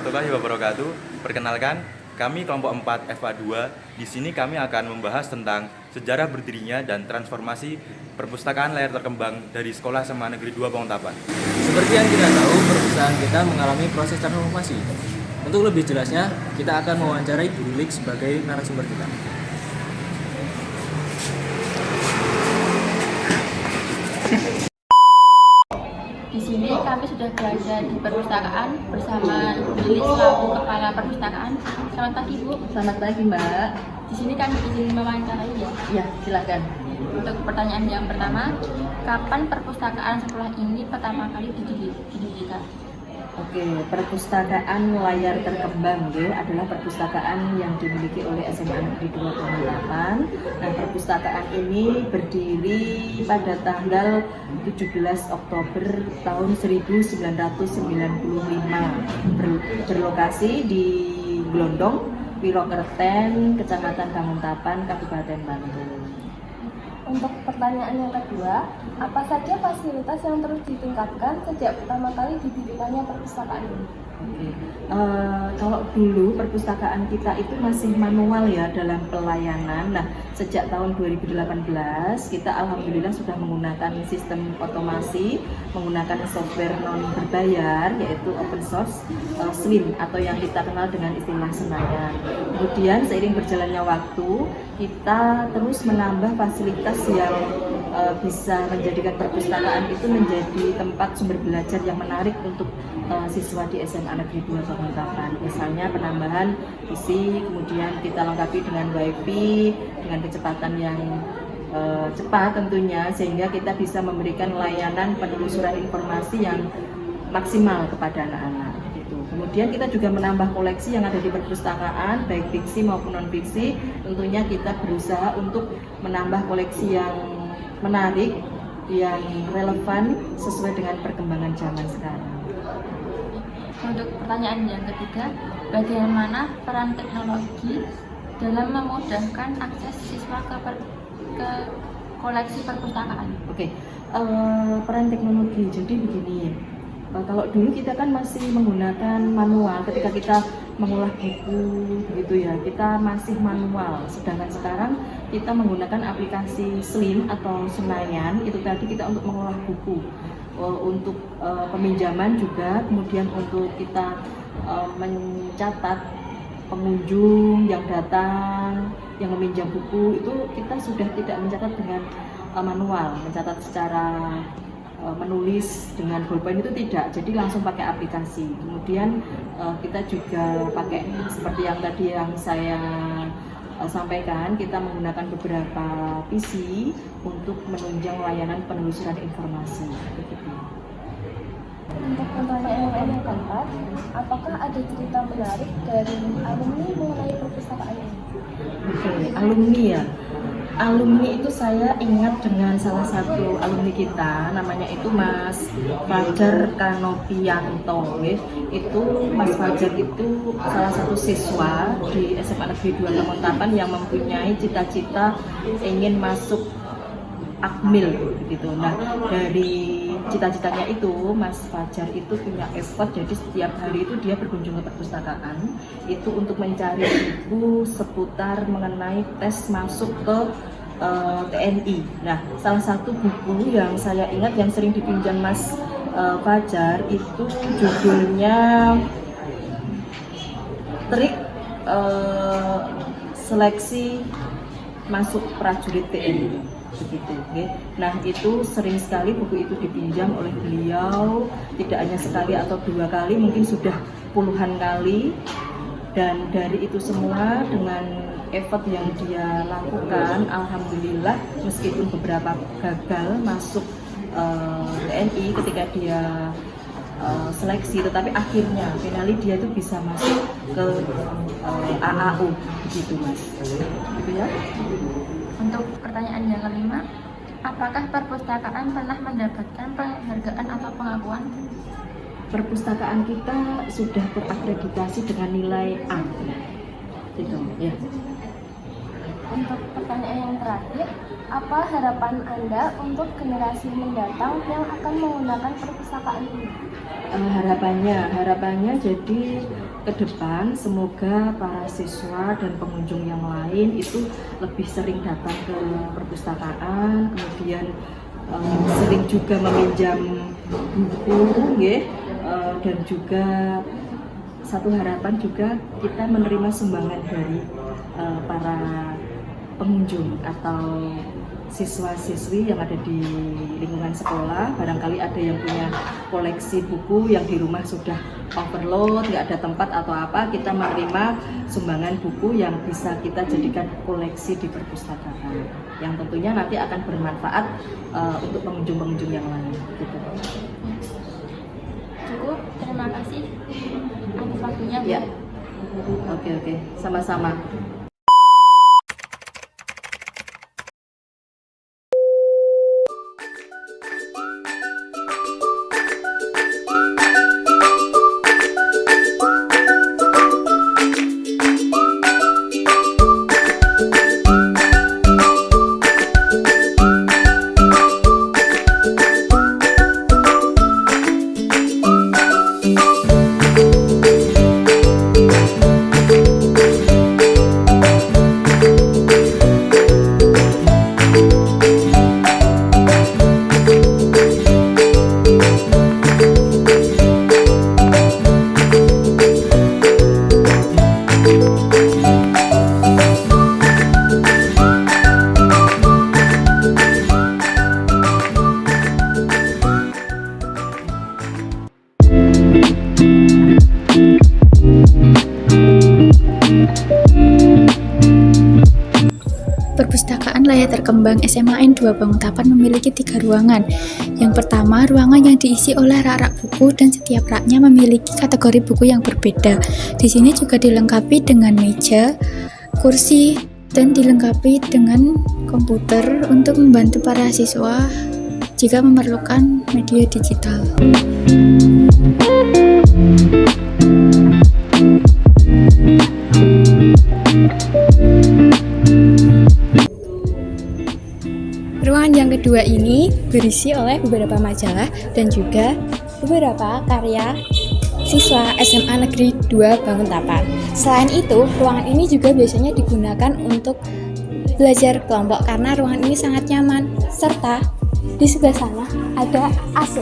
warahmatullahi wabarakatuh. Perkenalkan, kami kelompok 4 FA2. Di sini kami akan membahas tentang sejarah berdirinya dan transformasi perpustakaan layar terkembang dari Sekolah SMA Negeri 2 Pengontapan. Seperti yang kita tahu, perusahaan kita mengalami proses transformasi. Untuk lebih jelasnya, kita akan mewawancarai Bu Lilik sebagai narasumber kita. Di sini kami sudah berada di perpustakaan bersama Lili selaku kepala perpustakaan. Selamat pagi Bu. Selamat pagi Mbak. Di sini kami izin mewawancarai ya. Ya, silakan. Untuk pertanyaan yang pertama, kapan perpustakaan sekolah ini pertama kali didirikan? Oke, perpustakaan layar terkembang ya, adalah perpustakaan yang dimiliki oleh SMA Negeri 2 Pengontapan. Nah, perpustakaan ini berdiri pada tanggal 17 Oktober tahun 1995, berlokasi di Glondong, Wirokerten, Kecamatan Banguntapan, Kabupaten Bantul. Untuk pertanyaan yang kedua, apa saja fasilitas yang terus ditingkatkan sejak pertama kali didirikannya perpustakaan ini? Oke. Kalau dulu perpustakaan kita itu masih manual ya dalam pelayanan. Nah, sejak tahun 2018 kita alhamdulillah sudah menggunakan sistem otomasi, menggunakan software non berbayar yaitu open source SWIN atau yang kita kenal dengan istilah Senayan. Kemudian seiring berjalannya waktu kita terus menambah fasilitas yang bisa menjadikan perpustakaan itu menjadi tempat sumber belajar yang menarik untuk siswa di SMA Negeri 2 Pengontapan. Misalnya penambahan PC, kemudian kita lengkapi dengan WiFi dengan kecepatan yang cepat tentunya, sehingga kita bisa memberikan layanan penelusuran informasi yang maksimal kepada anak-anak. Kemudian kita juga menambah koleksi yang ada di perpustakaan, baik fiksi maupun non fiksi. Tentunya kita berusaha untuk menambah koleksi yang menarik, yang relevan sesuai dengan perkembangan zaman sekarang. Untuk pertanyaan yang ketiga, bagaimana peran teknologi dalam memudahkan akses siswa ke koleksi perpustakaan? Oke, peran teknologi. Jadi begini, kalau dulu kita kan masih menggunakan manual ketika kita mengolah buku, gitu ya, kita masih manual. Sedangkan sekarang kita menggunakan aplikasi Slim atau Senayan, itu tadi kita untuk mengolah buku, untuk peminjaman juga, kemudian untuk kita mencatat pengunjung yang datang, yang meminjam buku, itu kita sudah tidak mencatat dengan manual, mencatat secara menulis dengan bolpen itu tidak, jadi langsung pakai aplikasi. Kemudian kita juga pakai seperti yang tadi yang saya sampaikan, kita menggunakan beberapa PC untuk menunjang layanan penelusuran informasi. Untuk pertanyaan yang keempat, apakah ada cerita menarik dari alumni mengenai perpustakaan ini? Oke, alumni ya. Alumni itu saya ingat dengan salah satu alumni kita, namanya itu Mas Fajar Kanopianto. Itu Mas Fajar itu salah satu siswa di SMA Negeri 2 Pengontapan yang mempunyai cita-cita ingin masuk Akmil gitu. Nah, dari cita-citanya itu Mas Fajar itu punya effort, jadi setiap hari itu dia berkunjung ke perpustakaan itu untuk mencari buku seputar mengenai tes masuk ke TNI. Nah, salah satu buku yang saya ingat yang sering dipinjam Mas Fajar itu judulnya Trik Seleksi Masuk Prajurit TNI. Begitu, okay. Nah, itu sering sekali buku itu dipinjam oleh beliau, tidak hanya sekali atau dua kali, mungkin sudah puluhan kali. Dan dari itu semua dengan effort yang dia lakukan, alhamdulillah meskipun beberapa gagal masuk TNI ketika dia seleksi, tetapi akhirnya finally dia itu bisa masuk ke AAU, begitu Mas. Gitu ya. Untuk pertanyaan yang kelima, apakah perpustakaan pernah mendapatkan penghargaan atau pengakuan? Perpustakaan kita sudah terakreditasi dengan nilai A. Gitu, ya. untuk pertanyaan yang terakhir, apa harapan Anda untuk generasi mendatang yang akan menggunakan perpustakaan ini? Harapannya jadi ke depan semoga para siswa dan pengunjung yang lain itu lebih sering datang ke perpustakaan, kemudian sering juga meminjam buku, dan juga satu harapan juga kita menerima sumbangan dari para pengunjung atau siswa-siswi yang ada di lingkungan sekolah. Barangkali ada yang punya koleksi buku yang di rumah sudah overload, nggak ada tempat atau apa, kita menerima sumbangan buku yang bisa kita jadikan koleksi di perpustakaan, yang tentunya nanti akan bermanfaat untuk pengunjung-pengunjung yang lain. Gitu. Cukup, terima kasih atas waktunya. Ya, oke, sama-sama. Perpustakaan Layar Terkembang SMAN 2 Banguntapan memiliki 3 ruangan. Yang pertama, ruangan yang diisi oleh rak-rak buku dan setiap raknya memiliki kategori buku yang berbeda. Di sini juga dilengkapi dengan meja, kursi, dan dilengkapi dengan komputer untuk membantu para siswa jika memerlukan media digital. Ruangan yang kedua ini berisi oleh beberapa majalah dan juga beberapa karya siswa SMA Negeri 2 Banguntapan. Selain itu, ruangan ini juga biasanya digunakan untuk belajar kelompok karena ruangan ini sangat nyaman, serta di sebelah sana ada AC.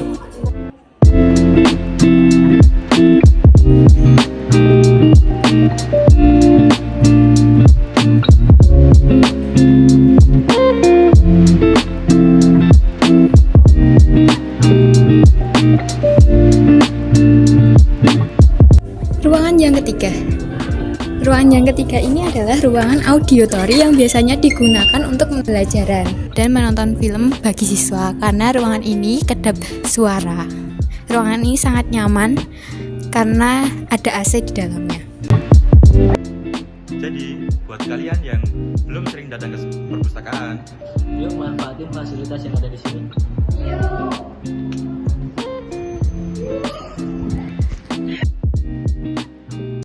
Ruangan yang ketiga ini adalah ruangan audiotori yang biasanya digunakan untuk pembelajaran dan menonton film bagi siswa karena ruangan ini kedap suara. Ruangan ini sangat nyaman karena ada AC di dalamnya. Jadi, buat kalian yang belum sering datang ke perpustakaan, Yuk manfaatin fasilitas yang ada di sini. Yuk!